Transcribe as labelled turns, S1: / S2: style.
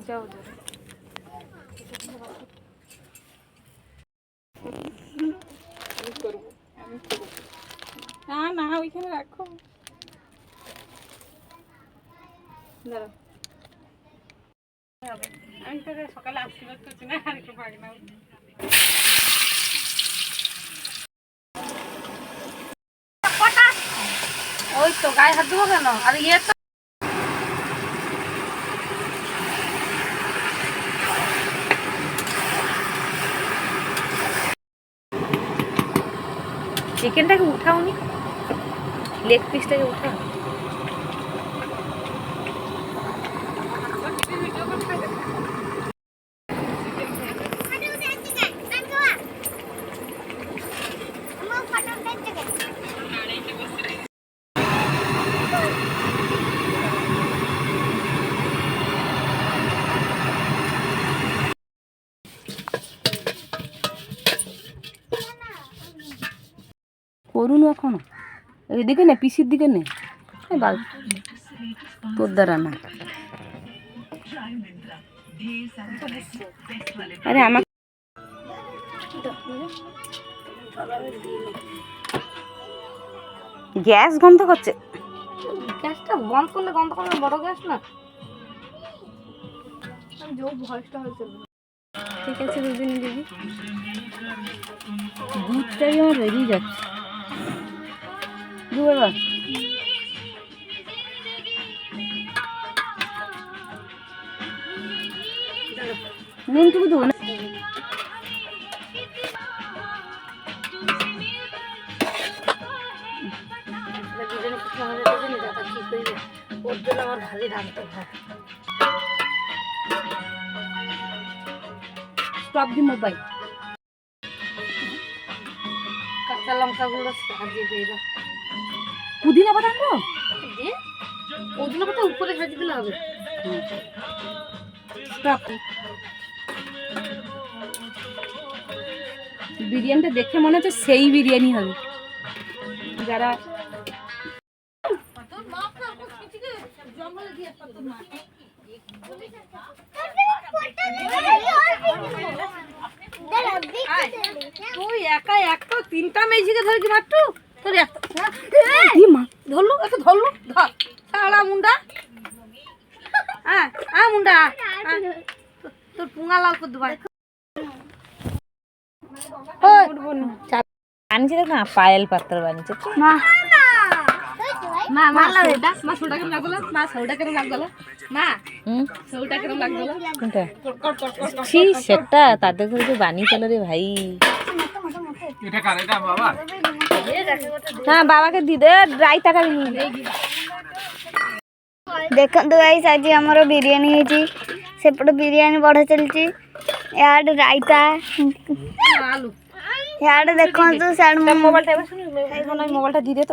S1: যাও না না ওইখানে রাখো দাঁড়াও আমি তো সকালে আশীর্বাদ করছি না আর একটু ভাগ নাও ওই তো গায়ে হাত দেবো কেন আর ইয়ে তো চিকেনটাকে উঠাওনি লেগ পিসটাকে উঠাও করুন এখনো এইদিকে নে পিসির দিকে নে বাল তোর দ্বারা না আরে আমাকে গ্যাস গন্ধ করছে গ্যাসটা বন্ধ করলে গন্ধ করলে বড় গ্যাস না ভয়েসটা হয়েছে ঠিক আছে দুদিন দিদি দুধটাই আমার বেরিয়ে যাচ্ছে দুবার নুনটুকু দেবো না ওর জন্য আমার ভালোই রাখতে হয় স্টপ দি মোবাইল কাঁচা লঙ্কাগুলো সাজিয়ে দিয়ে দাও পুদিনা পাতা আনবো দিয়ে পুদিনা পাতা উপরে সাজিয়ে দিলে হবে স্টপ বিরিয়ানিটা দেখে মনে হচ্ছে সেই বিরিয়ানি হবে যারা তুই একা একটা তিনটা মেজিকে ধরে কি মারটু তোর ধরলু একটু ধরলু ধর সারা মুন্ডা হ্যাঁ মুন্ডা তোর পুঙা লাল করে দেবা বানিয়েছে দেখ না পায়েল পাত্র বানিয়েছে মা মা মারলা এটা মা সোটা কেন লাগলো মা সোটা কেন লাগলো মা সোটা কেন লাগলো কোনটা ছি সেটা তাদের ঘরে বানিয়ে চলো রে ভাই এটা কার এটা বাবা হ্যাঁ বাবাকে দি দে রাইতাটা নিয়ে
S2: ଦେଖନ୍ତୁ ଗାଇସ୍ ଆଜି ଆମର ବିରିୟାନୀ ହେଇଛି ସେପଟେ ବିରିୟାନୀ ବଢ଼ା ଚାଲିଛି ଇଆଡ଼େ ରାଇତା
S1: ଆଳୁ
S2: ଇଆଡ଼େ ଦେଖନ୍ତୁ ସିଆଡ଼େ
S1: ମୋବାଇଲଟା ଏବେ ଶୁଣି ମୋବାଇଲଟା ଦିଦି ତ